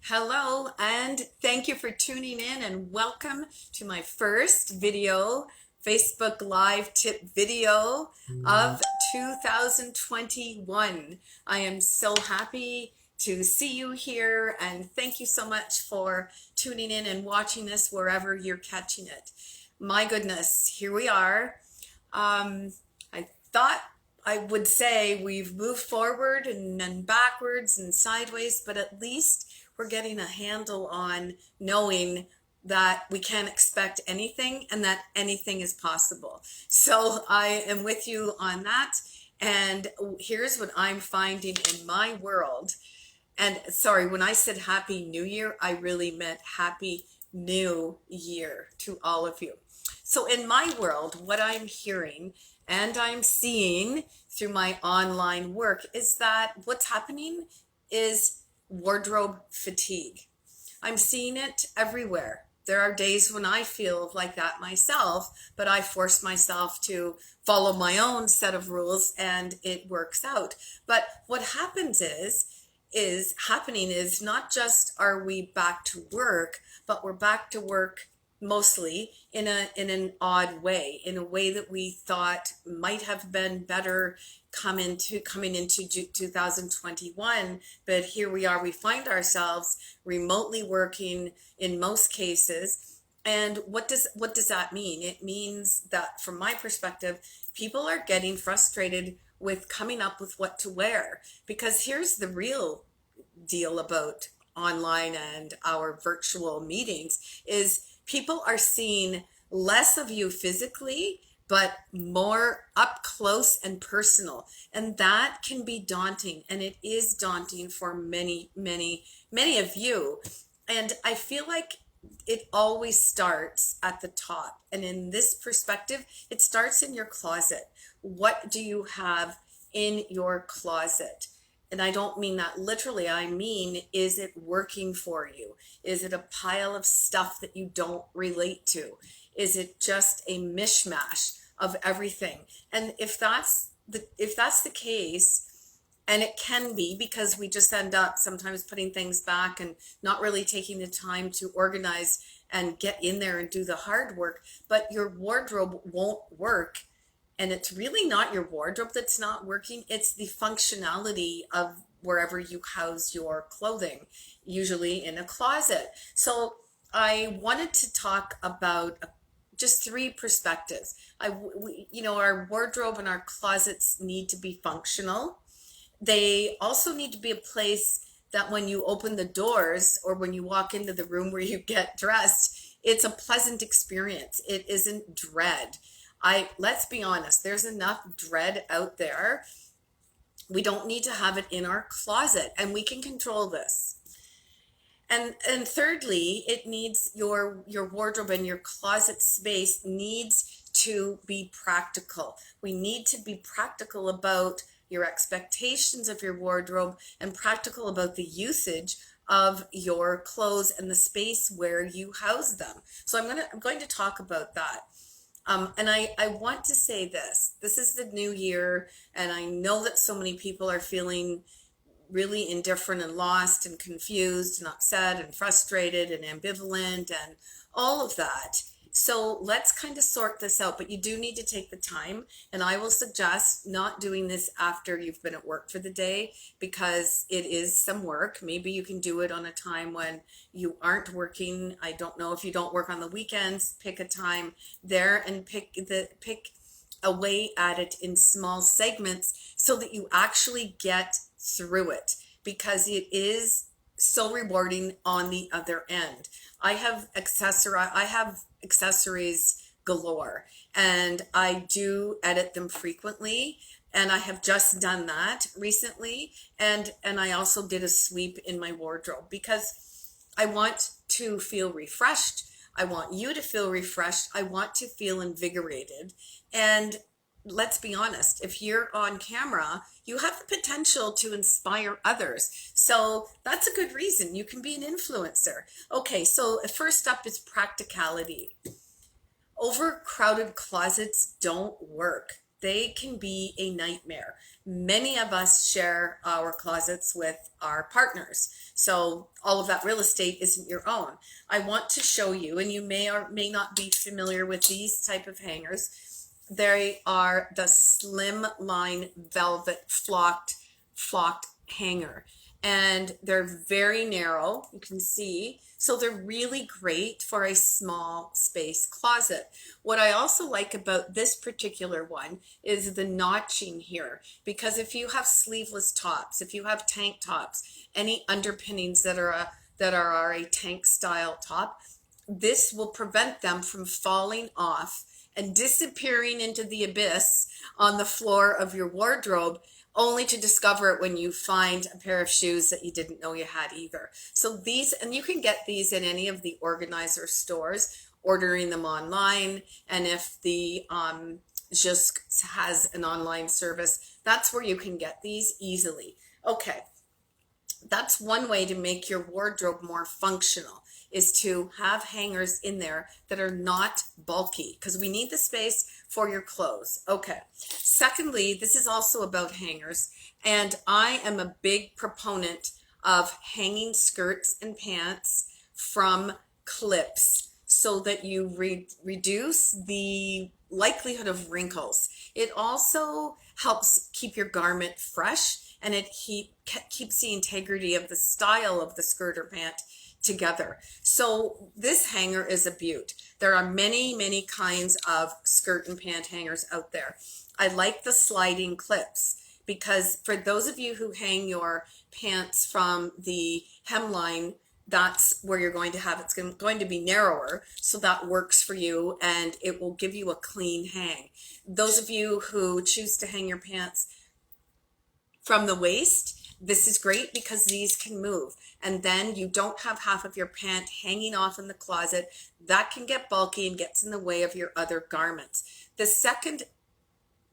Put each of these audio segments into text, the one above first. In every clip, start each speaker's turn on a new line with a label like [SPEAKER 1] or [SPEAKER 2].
[SPEAKER 1] Hello, and thank you for tuning in and welcome to my first video, Facebook Live tip video of 2021. I am so happy to see you here and thank you so much for tuning in and watching this wherever you're catching it. My goodness, here we are. I thought I would say we've moved forward and then backwards and sideways, but at least we're getting a handle on knowing that we can't expect anything and that anything is possible. So I am with you on that. And here's what I'm finding in my world. And sorry, when I said Happy New Year, I really meant Happy New Year to all of you. So in my world, what I'm hearing and I'm seeing through my online work is that what's happening is wardrobe fatigue. I'm seeing it everywhere. There are days when I feel like that myself, but I force myself to follow my own set of rules and it works out. But what happens is happening is not just are we back to work, but we're back to work mostly in an odd way, in a way that we thought might have been better coming into 2021. But here we are, we find ourselves remotely working in most cases. And what does that mean? It means that from my perspective, people are getting frustrated with coming up with what to wear, because here's the real deal about online and our virtual meetings is people are seeing less of you physically, but more up close and personal. And that can be daunting. And it is daunting for many, many, many of you. And I feel like it always starts at the top. And in this perspective, it starts in your closet. What do you have in your closet? And I don't mean that literally. I mean, is it working for you? Is it a pile of stuff that you don't relate to? Is it just a mishmash of everything? And if that's the case, and it can be, because we just end up sometimes putting things back and not really taking the time to organize and get in there and do the hard work, but your wardrobe won't work. And it's really not your wardrobe that's not working, it's the functionality of wherever you house your clothing, usually in a closet. So I wanted to talk about just three perspectives. Our wardrobe and our closets need to be functional. They also need to be a place that when you open the doors or when you walk into the room where you get dressed, it's a pleasant experience. It isn't dread. Let's be honest, there's enough dread out there. We don't need to have it in our closet, and we can control this. And thirdly, it needs your wardrobe and your closet space needs to be practical. We need to be practical about your expectations of your wardrobe and practical about the usage of your clothes and the space where you house them. So I'm going to talk about that. And I want to say this is the new year, and I know that so many people are feeling really indifferent and lost and confused and upset and frustrated and ambivalent and all of that. So let's kind of sort this out, but you do need to take the time, and I will suggest not doing this after you've been at work for the day, because it is some work. Maybe you can do it on a time when you aren't working. I don't know if you don't work on the weekends. Pick a time there and pick away at it in small segments so that you actually get through it, because it is so rewarding on the other end. I have accessories galore, and I do edit them frequently, and I have just done that recently, and I also did a sweep in my wardrobe because I want to feel refreshed. I want you to feel refreshed. I want to feel invigorated. And let's be honest, if you're on camera, you have the potential to inspire others. So that's a good reason. You can be an influencer. Okay, so first up is practicality. Overcrowded closets don't work. they can be a nightmare. Many of us share our closets with our partners. So all of that real estate isn't your own. I want to show you, and you may or may not be familiar with these type of hangers. They are the Slimline Velvet flocked hanger, and they're very narrow, you can see, so they're really great for a small space closet. What I also like about this particular one is the notching here, because if you have sleeveless tops, if you have tank tops, any underpinnings that are a tank style top, this will prevent them from falling off and disappearing into the abyss on the floor of your wardrobe, only to discover it when you find a pair of shoes that you didn't know you had either. So these, and you can get these in any of the organizer stores, ordering them online. And if the Just has an online service, that's where you can get these easily. Okay, that's one way to make your wardrobe more functional, is to have hangers in there that are not bulky, because we need the space for your clothes. Okay. Secondly, this is also about hangers, and I am a big proponent of hanging skirts and pants from clips so that you reduce the likelihood of wrinkles. It also helps keep your garment fresh, and it keeps the integrity of the style of the skirt or pant together. So this hanger is a beaut. There are many, many kinds of skirt and pant hangers out there. I like the sliding clips, because for those of you who hang your pants from the hemline, that's where you're going to have, it's going to be narrower, so that works for you and it will give you a clean hang. Those of you who choose to hang your pants from the waist, this is great because these can move, and then you don't have half of your pant hanging off in the closet. That can get bulky and gets in the way of your other garments. The second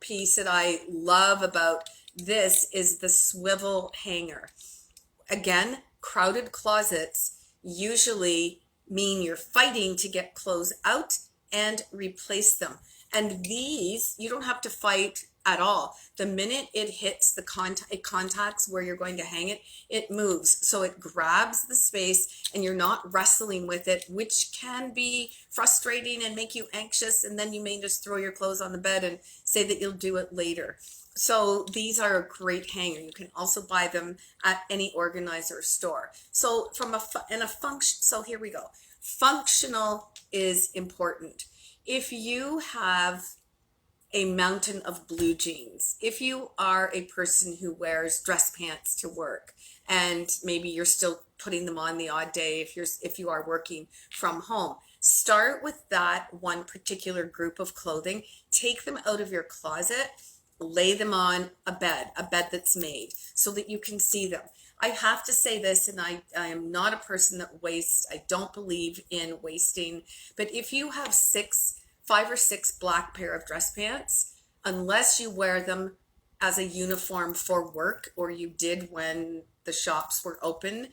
[SPEAKER 1] piece that I love about this is the swivel hanger. Again, crowded closets usually mean you're fighting to get clothes out and replace them. And these, you don't have to fight at all. The minute it hits the it contacts where you're going to hang it, it moves. So it grabs the space and you're not wrestling with it, which can be frustrating and make you anxious. And then you may just throw your clothes on the bed and say that you'll do it later. So these are a great hanger. You can also buy them at any organizer store. So so here we go. Functional is important. If you have a mountain of blue jeans, if you are a person who wears dress pants to work, and maybe you're still putting them on the odd day if you are working from home, start with that one particular group of clothing, take them out of your closet, lay them on a bed that's made so that you can see them. I have to say this, and I am not a person that wastes. I don't believe in wasting, but if you have 5 or 6 black pair of dress pants, unless you wear them as a uniform for work, or you did when the shops were open,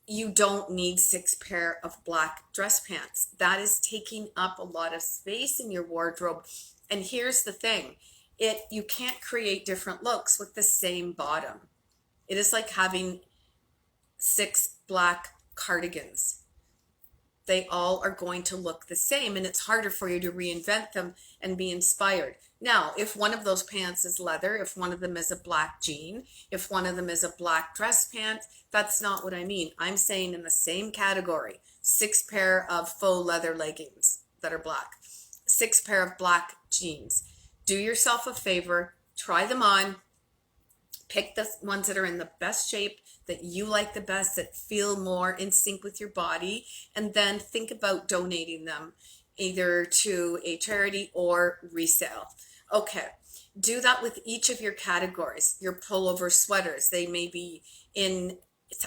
[SPEAKER 1] you don't need 6 pair of black dress pants. That is taking up a lot of space in your wardrobe. And here's the thing, you can't create different looks with the same bottom. It is like having 6 black cardigans. They all are going to look the same, and it's harder for you to reinvent them and be inspired. Now, if one of those pants is leather, if one of them is a black jean, if one of them is a black dress pant, that's not what I mean. I'm saying in the same category, 6 pair of faux leather leggings that are black, 6 pair of black jeans. Do yourself a favor, try them on, pick the ones that are in the best shape, that you like the best, that feel more in sync with your body, and then think about donating them either to a charity or resale. Okay, do that with each of your categories. Your pullover sweaters, they may be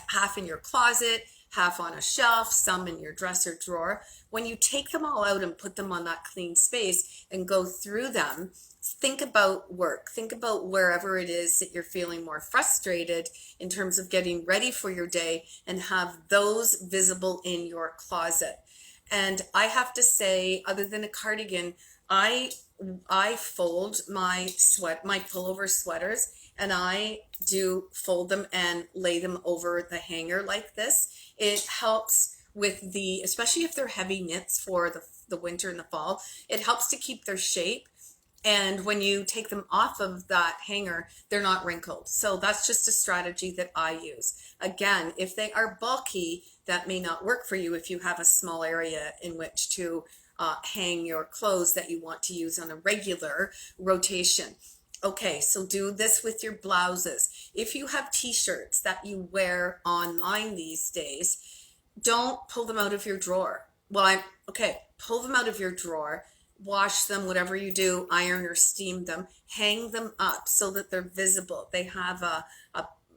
[SPEAKER 1] half in your closet, half on a shelf, some in your dresser drawer. When you take them all out and put them on that clean space and go through them, think about work. Think about wherever it is that you're feeling more frustrated in terms of getting ready for your day, and have those visible in your closet. And I have to say, other than a cardigan, I I fold my pullover sweaters, and I do fold them and lay them over the hanger like this. It helps with especially if they're heavy knits for the winter and the fall, it helps to keep their shape. And when you take them off of that hanger, they're not wrinkled. So that's just a strategy that I use. Again, if they are bulky, that may not work for you if you have a small area in which to hang your clothes that you want to use on a regular rotation. Okay, so do this with your blouses. If you have t-shirts that you wear online these days, don't pull them out of your drawer. Pull them out of your drawer, wash them, whatever you do, iron or steam them, hang them up so that they're visible. They have a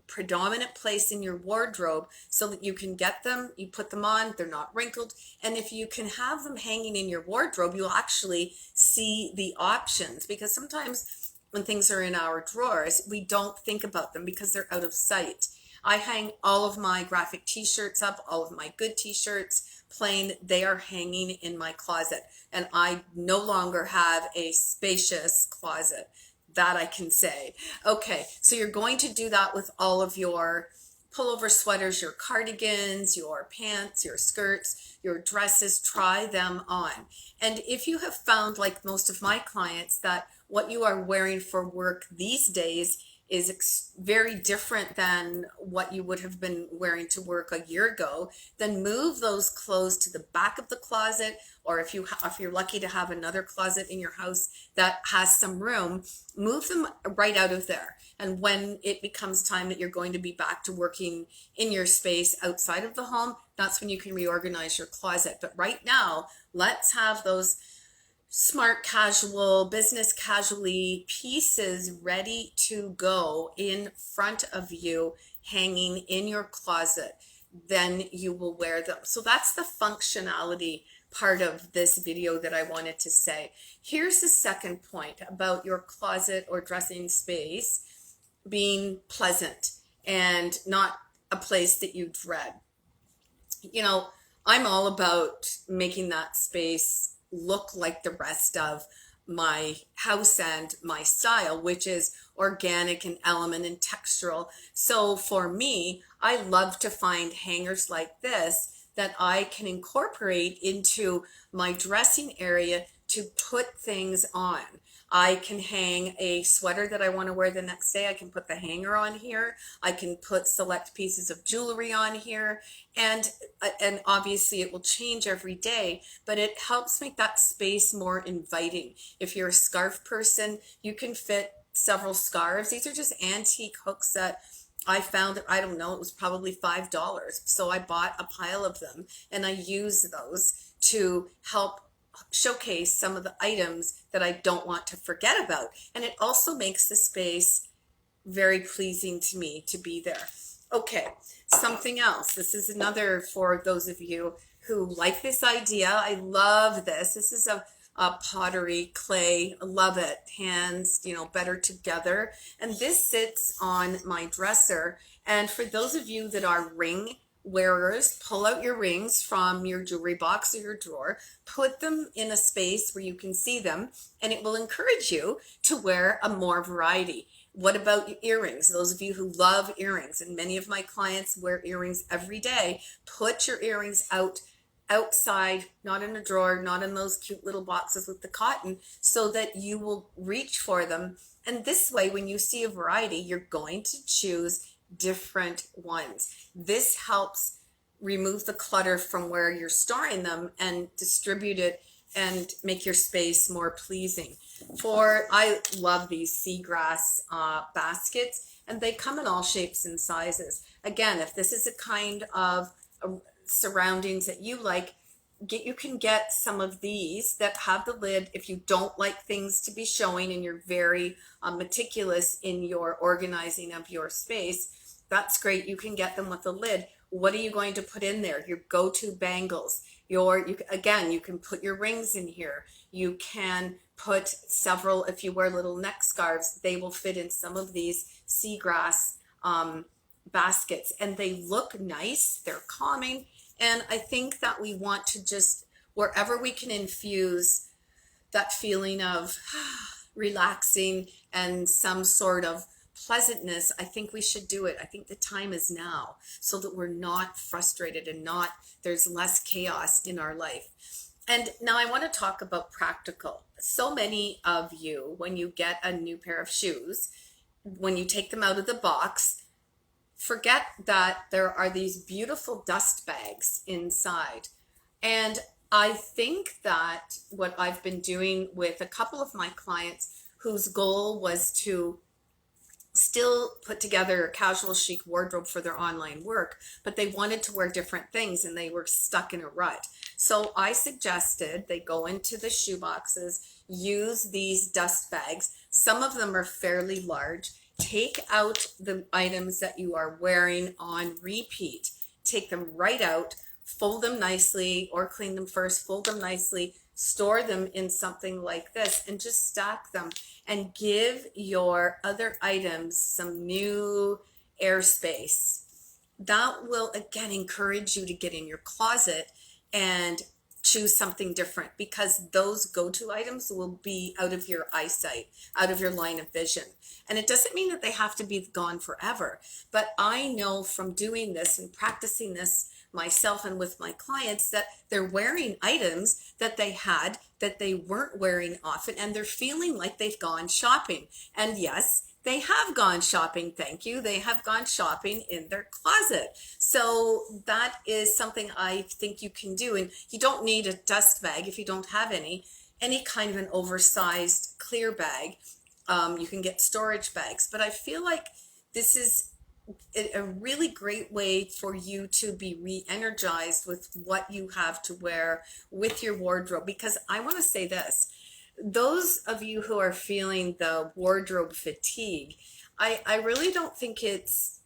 [SPEAKER 1] predominant place in your wardrobe so that you can get them, you put them on, they're not wrinkled. And if you can have them hanging in your wardrobe, you'll actually see the options, because sometimes when things are in our drawers, we don't think about them because they're out of sight. I hang all of my graphic t-shirts up, all of my good t-shirts, plain, they are hanging in my closet. And I no longer have a spacious closet, that I can say. Okay, so you're going to do that with all of your pullover sweaters, your cardigans, your pants, your skirts, your dresses. Try them on. And if you have found, like most of my clients, that what you are wearing for work these days is very different than what you would have been wearing to work a year ago, then move those clothes to the back of the closet, or if you're lucky to have another closet in your house that has some room, move them right out of there. And when it becomes time that you're going to be back to working in your space outside of the home, that's when you can reorganize your closet. But right now, let's have those smart casual, business casually pieces ready to go in front of you, hanging in your closet. Then you will wear them. So that's the functionality part of this video that I wanted to say. Here's the second point about your closet or dressing space being pleasant and not a place that you dread. You know, I'm all about making that space look like the rest of my house and my style, which is organic and element and textural. So for me, I love to find hangers like this that I can incorporate into my dressing area to put things on. I can hang a sweater that I want to wear the next day. I can put the hanger on here. I can put select pieces of jewelry on here. And obviously it will change every day, but it helps make that space more inviting. If you're a scarf person, you can fit several scarves. These are just antique hooks that I found, I don't know, it was probably $5. So I bought a pile of them and I use those to help showcase some of the items that I don't want to forget about. And it also makes the space very pleasing to me to be there. Okay, something else. This is another for those of you who like this idea. I love this. This is a pottery clay. I love it. Hands, better together. And this sits on my dresser. And for those of you that are ring wearers, pull out your rings from your jewelry box or your drawer, put them in a space where you can see them, and it will encourage you to wear a more variety. What about your earrings? Those of you who love earrings, and many of my clients wear earrings every day, put your earrings outside, not in a drawer, not in those cute little boxes with the cotton, so that you will reach for them. And this way, when you see a variety, you're going to choose different ones. This helps remove the clutter from where you're storing them and distribute it and make your space more pleasing. I love these seagrass baskets, and they come in all shapes and sizes. Again, if this is a kind of surroundings that you like, you can get some of these that have the lid. If you don't like things to be showing and you're very meticulous in your organizing of your space, that's great. You can get them with a lid. What are you going to put in there? Your go-to bangles. You can put your rings in here. You can put several, if you wear little neck scarves, they will fit in some of these seagrass baskets, and they look nice. They're calming. And I think that we want to just, wherever we can infuse that feeling of relaxing and some sort of pleasantness, I think we should do it. I think the time is now so that we're not frustrated and not there's less chaos in our life. And now I want to talk about practical. So many of you, when you get a new pair of shoes, when you take them out of the box, forget that there are these beautiful dust bags inside. And I think that what I've been doing with a couple of my clients whose goal was to still put together a casual chic wardrobe for their online work, but they wanted to wear different things and they were stuck in a rut. So I suggested they go into the shoe boxes, use these dust bags. Some of them are fairly large. Take out the items that you are wearing on repeat. Take them right out, fold them nicely or clean them first, fold them nicely, store them in something like this and just stack them and give your other items some new airspace. That will again encourage you to get in your closet and choose something different, because those go-to items will be out of your eyesight, out of your line of vision. And it doesn't mean that they have to be gone forever, but I know from doing this and practicing this myself and with my clients that they're wearing items that they had that they weren't wearing often, and they're feeling like they've gone shopping. And yes, they have gone shopping. Thank you. They have gone shopping in their closet. So that is something I think you can do. And you don't need a dust bag if you don't have any kind of an oversized clear bag. You can get storage bags, but I feel like this is a really great way for you to be re-energized with what you have to wear with your wardrobe. Because I want to say this, those of you who are feeling the wardrobe fatigue, I really don't think it's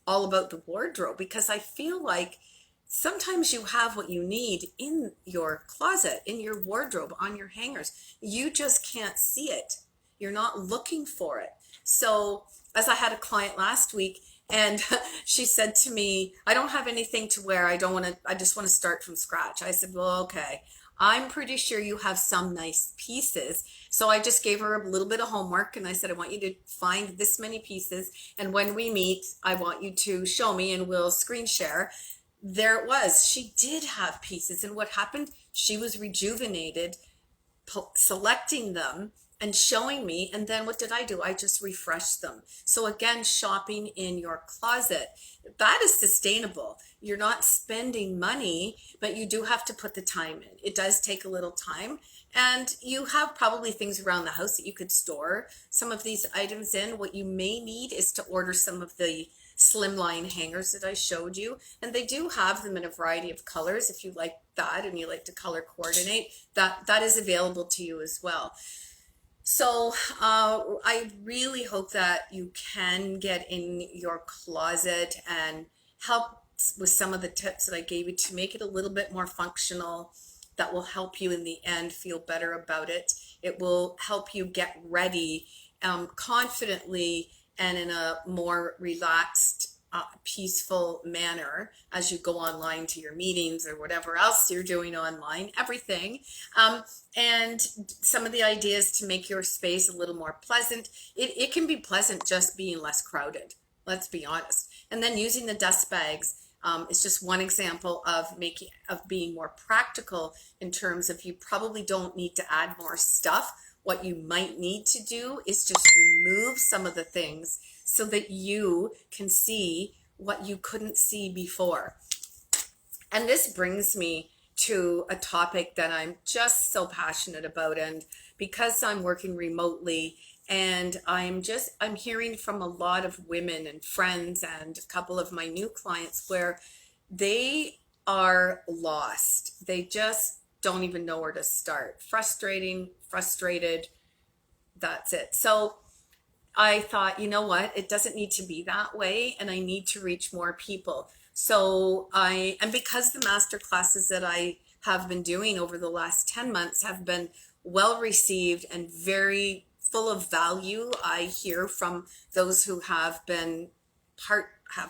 [SPEAKER 1] all about the wardrobe, because I feel like sometimes you have what you need in your closet, in your wardrobe, on your hangers. You just can't see it. You're not looking for it. So as I had a client last week, and she said to me, I don't have anything to wear. I just want to start from scratch. I said, well, okay. I'm pretty sure you have some nice pieces. So I just gave her a little bit of homework and I said, I want you to find this many pieces. And when we meet, I want you to show me and we'll screen share. There it was. She did have pieces. And what happened? She was rejuvenated, selecting them and showing me. And then what did I do? I just refreshed them. So again, shopping in your closet, that is sustainable. You're not spending money, but you do have to put the time in. It does take a little time. And you have probably things around the house that you could store some of these items in. What you may need is to order some of the slimline hangers that I showed you. And they do have them in a variety of colors. If you like that and you like to color coordinate, that is available to you as well. So I really hope that you can get in your closet and help with some of the tips that I gave you to make it a little bit more functional. That will help you in the end feel better about it. It will help you get ready confidently and in a more relaxed, peaceful manner as you go online to your meetings or whatever else you're doing online, everything. And some of the ideas to make your space a little more pleasant. It can be pleasant just being less crowded, let's be honest. And then using the dust bags is just one example of being more practical in terms of you probably don't need to add more stuff. What you might need to do is just remove some of the things so that you can see what you couldn't see before. And this brings me to a topic that I'm just so passionate about. And because I'm working remotely and I'm hearing from a lot of women and friends and a couple of my new clients where they are lost. They just don't even know where to start. Frustrated. That's it. So I thought, you know what? It doesn't need to be that way, and I need to reach more people. So and because the master classes that I have been doing over the last 10 months have been well received and very full of value, I hear from those who have been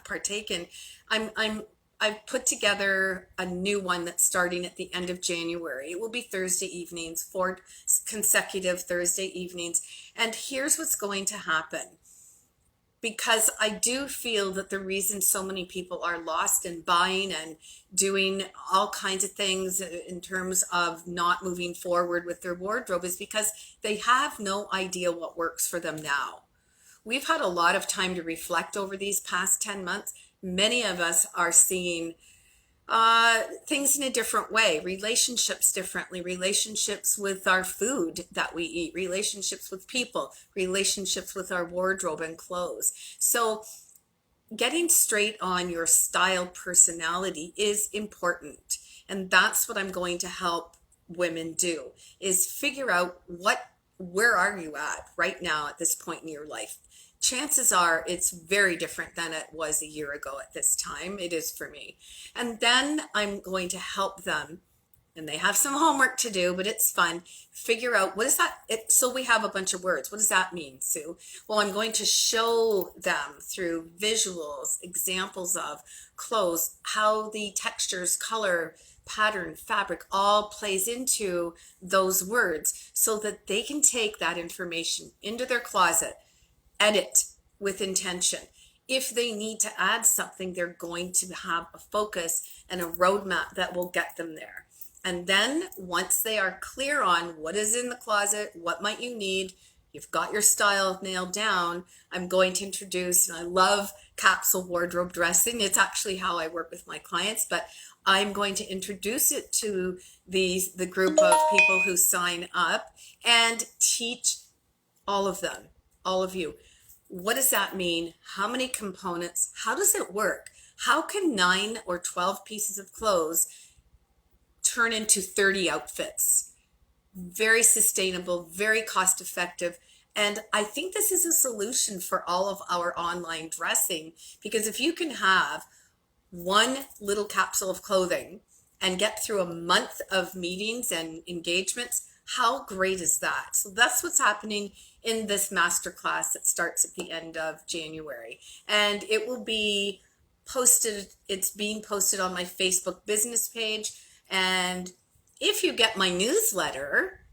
[SPEAKER 1] partaken. I've put together a new one that's starting at the end of January. It will be Thursday evenings, 4 consecutive Thursday evenings. And here's what's going to happen. Because I do feel that the reason so many people are lost in buying and doing all kinds of things in terms of not moving forward with their wardrobe is because they have no idea what works for them now. We've had a lot of time to reflect over these past 10 months. Many of us are seeing things in a different way, relationships differently, relationships with our food that we eat, relationships with people, relationships with our wardrobe and clothes. So getting straight on your style personality is important. And that's what I'm going to help women do, is figure out where are you at right now at this point in your life. Chances are it's very different than it was a year ago at this time. It is for me. And then I'm going to help them, and they have some homework to do, but it's fun. Figure out what is that. So we have a bunch of words. What does that mean, Sue? Well, I'm going to show them through visuals, examples of clothes, how the textures, color, pattern, fabric all plays into those words so that they can take that information into their closet, edit with intention. If they need to add something, they're going to have a focus and a roadmap that will get them there. And then once they are clear on what is in the closet, what might you need, you've got your style nailed down, I'm going to introduce, and I love capsule wardrobe dressing. It's actually how I work with my clients, but I'm going to introduce it to the group of people who sign up and teach all of them, all of you. What does that mean? How many components? How does it work? How can 9 or 12 pieces of clothes turn into 30 outfits? Very sustainable, very cost effective. And I think this is a solution for all of our online dressing, because if you can have one little capsule of clothing and get through a month of meetings and engagements, how great is that? So that's what's happening in this masterclass that starts at the end of January. And it will be posted, it's being posted on my Facebook business page. And if you get my newsletter,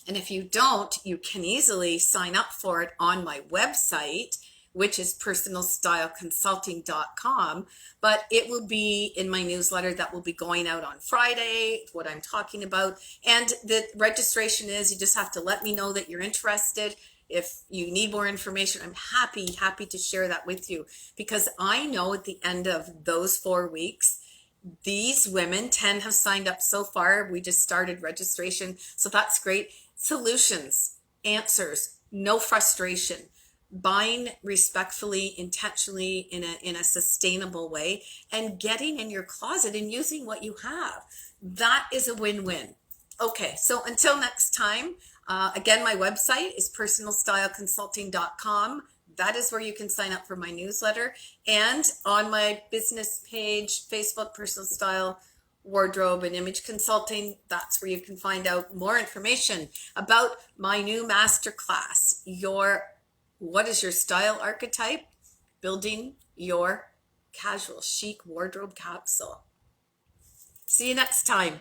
[SPEAKER 1] and if you don't, you can easily sign up for it on my website, which is personalstyleconsulting.com, but it will be in my newsletter that will be going out on Friday, what I'm talking about. And the registration is, you just have to let me know that you're interested. If you need more information, I'm happy to share that with you, because I know at the end of those 4 weeks, these women, 10 have signed up so far. We just started registration, so that's great. Solutions, answers, no frustration. Buying respectfully, intentionally, in a sustainable way, and getting in your closet and using what you have. That is a win-win. Okay, so until next time, again, my website is personalstyleconsulting.com. That is where you can sign up for my newsletter. And on my business page, Facebook, Personal Style Wardrobe and Image Consulting, that's where you can find out more information about my new masterclass, what is your style archetype? Building your casual chic wardrobe capsule. See you next time.